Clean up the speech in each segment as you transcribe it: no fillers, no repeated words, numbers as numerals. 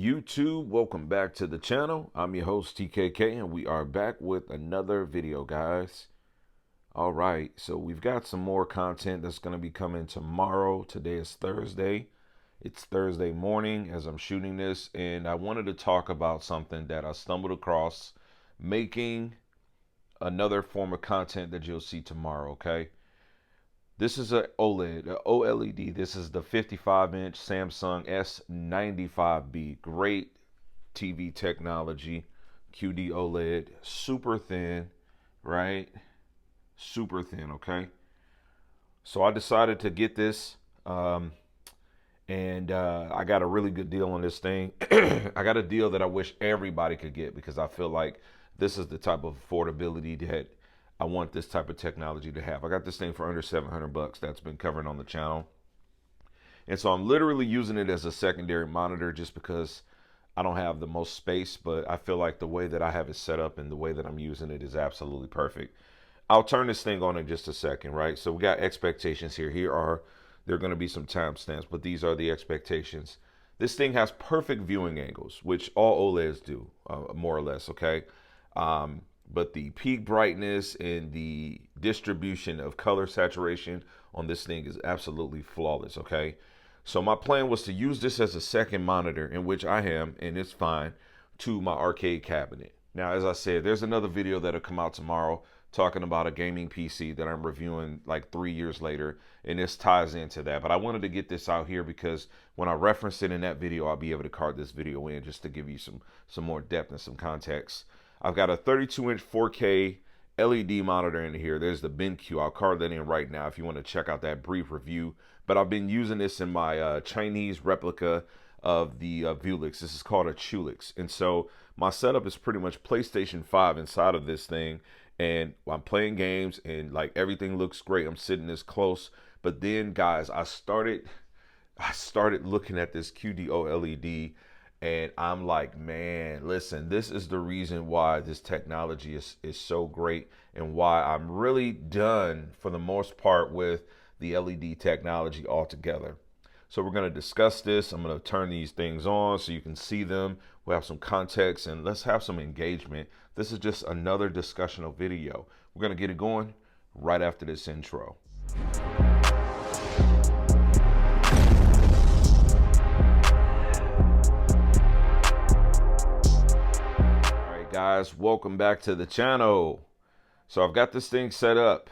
YouTube, welcome back to the channel. I'm your host TKK and we are back with another video, guys. All right, so we've got some more content that's going to be coming tomorrow. Today is Thursday. It's Thursday morning as I'm shooting this, and I wanted to talk about something that I stumbled across making another form of content that you'll see tomorrow. Okay, this is a OLED, a OLED. This is the 55-inch Samsung S95B. Great TV technology, QD-OLED, super thin, right? Super thin, okay? So I decided to get this, and I got a really good deal on this thing. I got a deal that I wish everybody could get because I feel like this is the type of affordability that I want this type of technology to have. I got this thing for under 700 bucks that's been covered on the channel. And so I'm literally using it as a secondary monitor just because I don't have the most space, but I feel like the way that I have it set up and the way that I'm using it is absolutely perfect. I'll turn this thing on in just a second, right? So we got expectations here. There are going to be some timestamps, but these are the expectations. This thing has perfect viewing angles, which all OLEDs do, more or less, okay? But the peak brightness and the distribution of color saturation on this thing is absolutely flawless, okay? So my plan was to use this as a second monitor, in which I am, and it's fine, to my arcade cabinet. Now, as I said, there's another video that'll come out tomorrow talking about a gaming PC that I'm reviewing like 3 years later, and this ties into that. But I wanted to get this out here because when I reference it in that video, I'll be able to card this video in just to give you some more depth and some context. I've got a 32-inch 4K LED monitor in here. There's the BenQ. I'll card that in right now if you want to check out that brief review. But I've been using this in my Chinese replica of the Vulix. This is called a Chulix. And so my setup is pretty much PlayStation 5 inside of this thing. And I'm playing games and like everything looks great. I'm sitting this close. But then, guys, I started looking at this QD-OLED. And I'm like, man, listen, this is the reason why this technology is so great and why I'm really done for the most part with the LED technology altogether. So we're going to discuss this. I'm going to turn these things on so you can see them. We'll have some context and let's have some engagement. This is just another discussional video. We're going to get it going right after this intro. Guys, welcome back to the channel. So I've got this thing set up.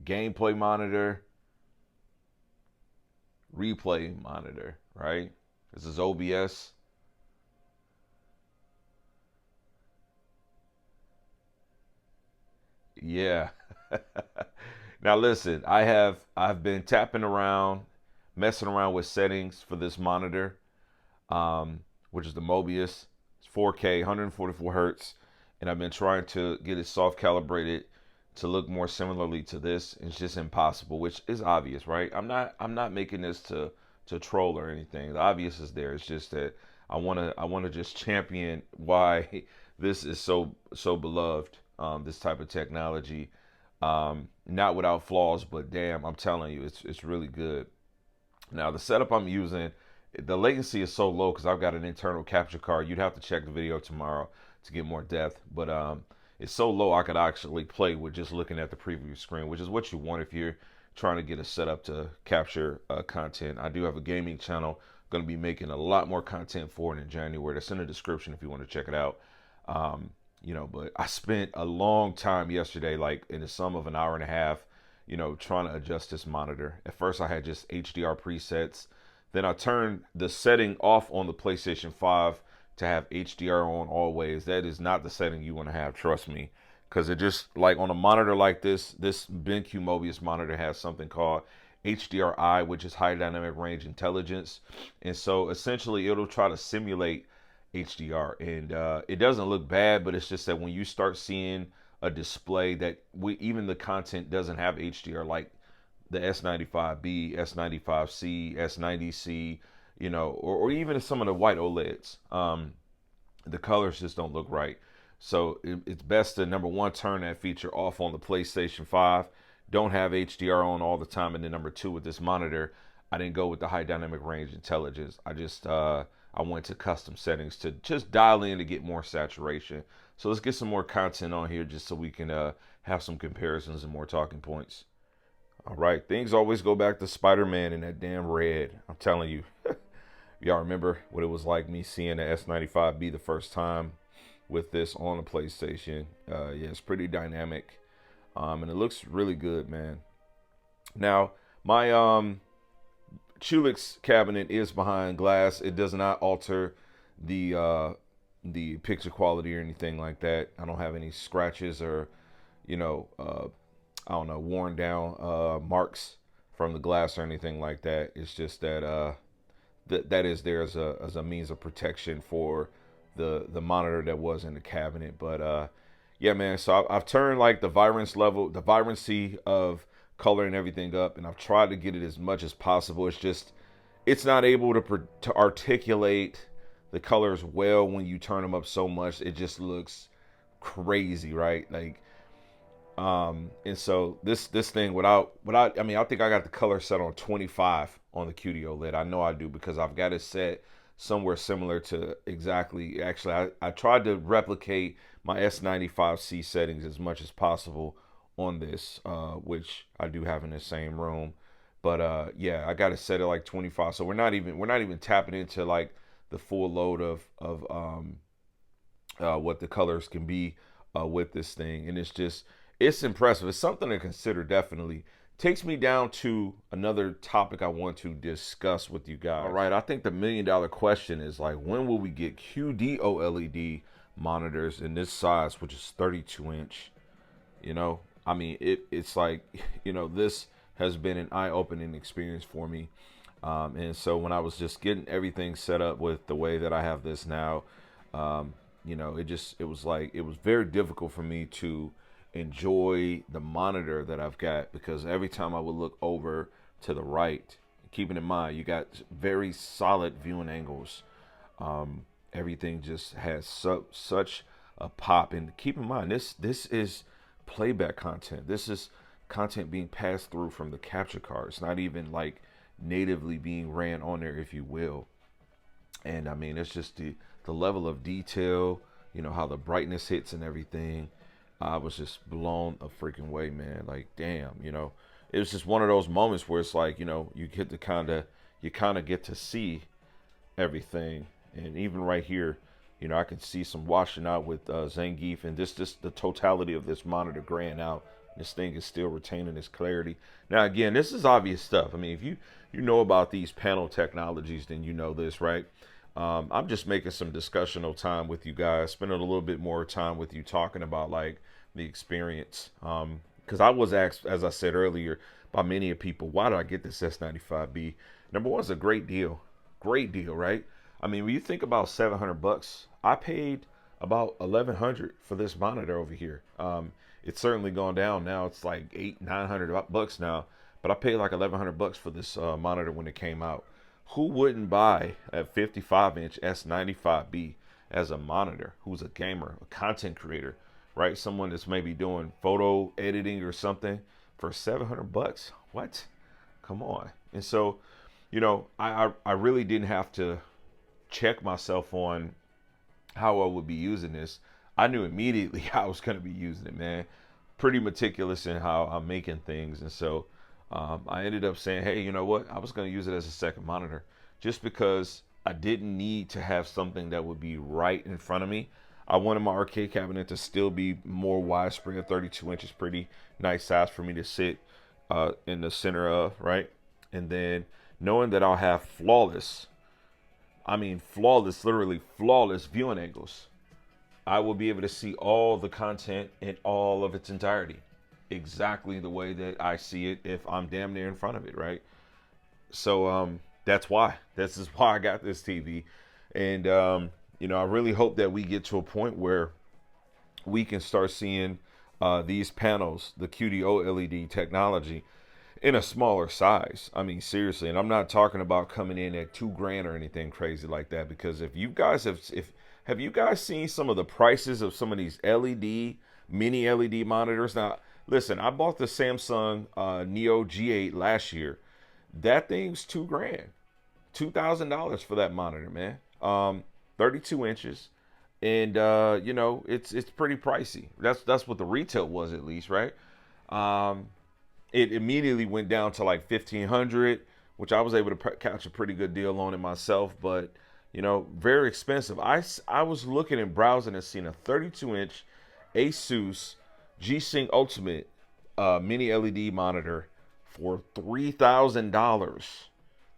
Gameplay monitor, replay monitor, right? This is OBS. Yeah. Now listen, I've been tapping around, messing around with settings for this monitor. Which is the Mobius. It's 4K, 144 hertz, and I've been trying to get it soft calibrated to look more similarly to this. It's just impossible, which is obvious, right? I'm not making this to troll or anything. The obvious is there. It's just that I wanna just champion why this is so beloved. This type of technology, not without flaws, but damn, I'm telling you, it's really good. Now the setup I'm using, the latency is so low because I've got an internal capture card. You'd have to check the video tomorrow to get more depth, but it's so low I could actually play with just looking at the preview screen, which is what you want if you're trying to get a setup to capture content. I do have a gaming channel. Going to be making a lot more content for it in January. That's in the description if you want to check it out. You know, but I spent a long time yesterday, like in the sum of an hour and a half, you know, trying to adjust this monitor. At first I had just HDR presets. Then I turned the setting off on the PlayStation 5 to have HDR on always. That is not the setting you want to have, trust me. Because it just, like on a monitor like this BenQ Mobius monitor has something called HDRI, which is High Dynamic Range Intelligence. And so essentially it'll try to simulate HDR. And it doesn't look bad, but it's just that when you start seeing a display that even the content doesn't have HDR, like the S95B, S95C, S90C, you know, or even some of the white OLEDs, the colors just don't look right. So it's best to, number one, turn that feature off on the PlayStation 5. Don't have HDR on all the time. And then number two, with this monitor, I didn't go with the high dynamic range intelligence. I went to custom settings to just dial in to get more saturation. So let's get some more content on here just so we can have some comparisons and more talking points. All right, things always go back to Spider-Man in that damn red. I'm telling you. Y'all remember what it was like me seeing the S95B the first time with this on the PlayStation. Yeah, it's pretty dynamic, and it looks really good, man. Now, my Chulix cabinet is behind glass. It does not alter the picture quality or anything like that. I don't have any scratches or, you know, I don't know, worn down marks from the glass or anything like that. It's just that that is there as a means of protection for the monitor that was in the cabinet. But yeah, man. So I've turned like the vibrancy of color and everything up, and I've tried to get it as much as possible. It's not able to articulate the colors well when you turn them up so much. It just looks crazy, right? Like, and so this thing without I mean, I think I got the color set on 25 on the QD-OLED. I know I do because I've got it set somewhere similar to exactly. Actually, I tried to replicate my S95C settings as much as possible on this, which I do have in the same room. But yeah, I got it set at like 25. So we're not even tapping into like the full load of what the colors can be with this thing, and it's impressive. It's something to consider. Definitely takes me down to another topic I want to discuss with you guys. All right, I think the $1,000,000 question is like, when will we get QD-OLED monitors in this size, which is 32-inch? You know, I mean, it's like, you know, this has been an eye-opening experience for me. And so when I was just getting everything set up with the way that I have this now, you know, it was very difficult for me to enjoy the monitor that I've got, because every time I would look over to the right, keeping in mind you got very solid viewing angles, everything just has such a pop. And keep in mind, this is playback content. This is content being passed through from the capture card. It's not even like natively being ran on there, if you will. And I mean, it's just the level of detail, you know, how the brightness hits and everything. I was just blown a freaking way, man. Like, damn, you know, it was just one of those moments where it's like, you know, you kind of get to see everything. And even right here, you know, I can see some washing out with Zangief, and this the totality of this monitor graying out. This thing is still retaining its clarity. Now, again, this is obvious stuff. I mean, if you know about these panel technologies, then you know this, right? I'm just making some discussional time with you guys, spending a little bit more time with you, talking about like the experience. Because I was asked, as I said earlier, by many people, why did I get this S95B? Number one, it's a great deal, right? I mean, when you think about $700, I paid about $1,100 for this monitor over here. It's certainly gone down now. It's like $900 now, but I paid like $1,100 for this monitor when it came out. Who wouldn't buy a 55-inch S95B as a monitor? Who's a gamer, a content creator, right? Someone that's maybe doing photo editing or something for $700? What? Come on. And so, you know, I really didn't have to check myself on how I would be using this. I knew immediately how I was going to be using it, man. Pretty meticulous in how I'm making things. And so I ended up saying, hey, you know what? I was going to use it as a second monitor just because I didn't need to have something that would be right in front of me. I wanted my arcade cabinet to still be more widespread. 32 inches, pretty nice size for me to sit in the center of, right? And then knowing that I'll have literally flawless viewing angles. I will be able to see all the content in all of its entirety, exactly the way that I see it if I'm damn near in front of it, right? So that's why. This is why I got this TV. And you know, I really hope that we get to a point where we can start seeing these panels, the QD-OLED technology, in a smaller size. I mean, seriously. And I'm not talking about coming in at $2,000 or anything crazy like that, because if you guys have you guys seen some of the prices of some of these mini LED monitors? Now, listen, I bought the Samsung Neo G8 last year. That thing's $2,000, $2,000 for that monitor, man. 32 inches, and you know, it's pretty pricey. That's what the retail was, at least, right? Um, it immediately went down to like 1,500, which I was able to catch a pretty good deal on it myself. But you know, very expensive. I was looking and browsing and seeing a 32-inch Asus G-Sync Ultimate mini LED monitor for $3,000.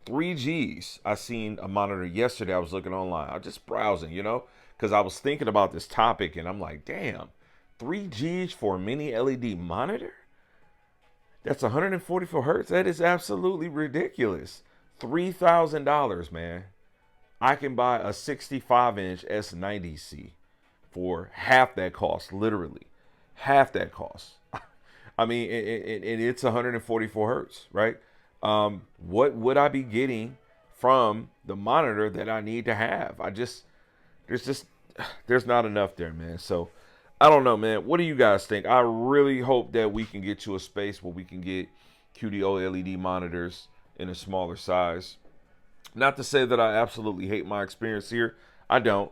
3Gs. I seen a monitor yesterday. I was looking online. I was just browsing, you know, because I was thinking about this topic, and I'm like, damn, 3Gs for a mini LED monitor? That's 144 hertz. That is absolutely ridiculous. $3,000, man. I can buy a 65-inch S90C for half that cost, literally. Half that cost. I mean, it's 144 hertz, right? What would I be getting from the monitor that I need to have? There's not enough there, man. So I don't know, man. What do you guys think? I really hope that we can get to a space where we can get QD-OLED monitors in a smaller size. Not to say that I absolutely hate my experience here. I don't.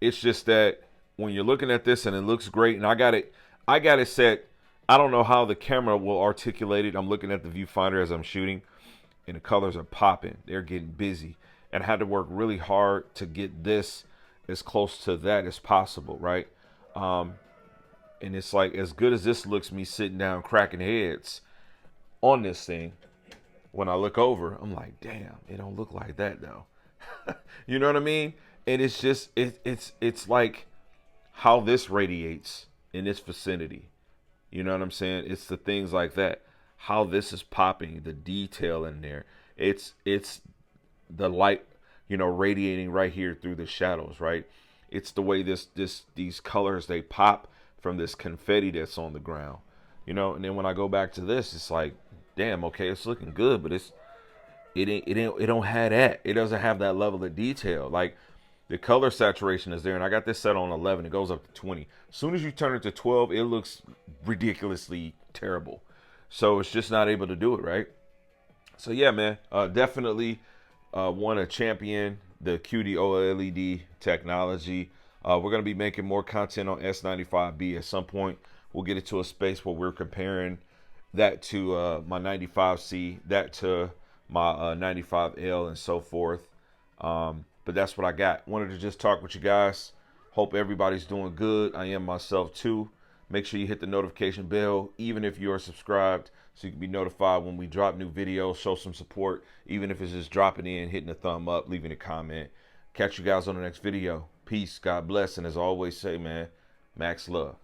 It's just that when you're looking at this and it looks great, and I got it set. I don't know how the camera will articulate it. I'm looking at the viewfinder as I'm shooting, and the colors are popping. They're getting busy. And I had to work really hard to get this as close to that as possible, right? And it's like, as good as this looks, me sitting down cracking heads on this thing, when I look over, I'm like, damn, it don't look like that though. You know what I mean? And it's just, it's like how this radiates in this vicinity. You know what I'm saying? It's the things like that. How this is popping, the detail in there. It's the light, you know, radiating right here through the shadows, right? It's the way these colors, they pop from this confetti that's on the ground. You know, and then when I go back to this, it's like, damn, okay, it's looking good, but it don't have that. It doesn't have that level of detail. Like, the color saturation is there, and I got this set on 11. It goes up to 20. As soon as you turn it to 12, it looks ridiculously terrible. So it's just not able to do it, right? So yeah, man, definitely want to champion the QD-OLED technology. We're going to be making more content on S95B at some point. We'll get it to a space where we're comparing that to my 95C, that to my 95L, and so forth. But that's what I got. Wanted to just talk with you guys. Hope everybody's doing good. I am myself too. Make sure you hit the notification bell, even if you are subscribed, so you can be notified when we drop new videos. Show some support, even if it's just dropping in, hitting a thumb up, leaving a comment. Catch you guys on the next video. Peace, God bless, and as I always say, man, max love.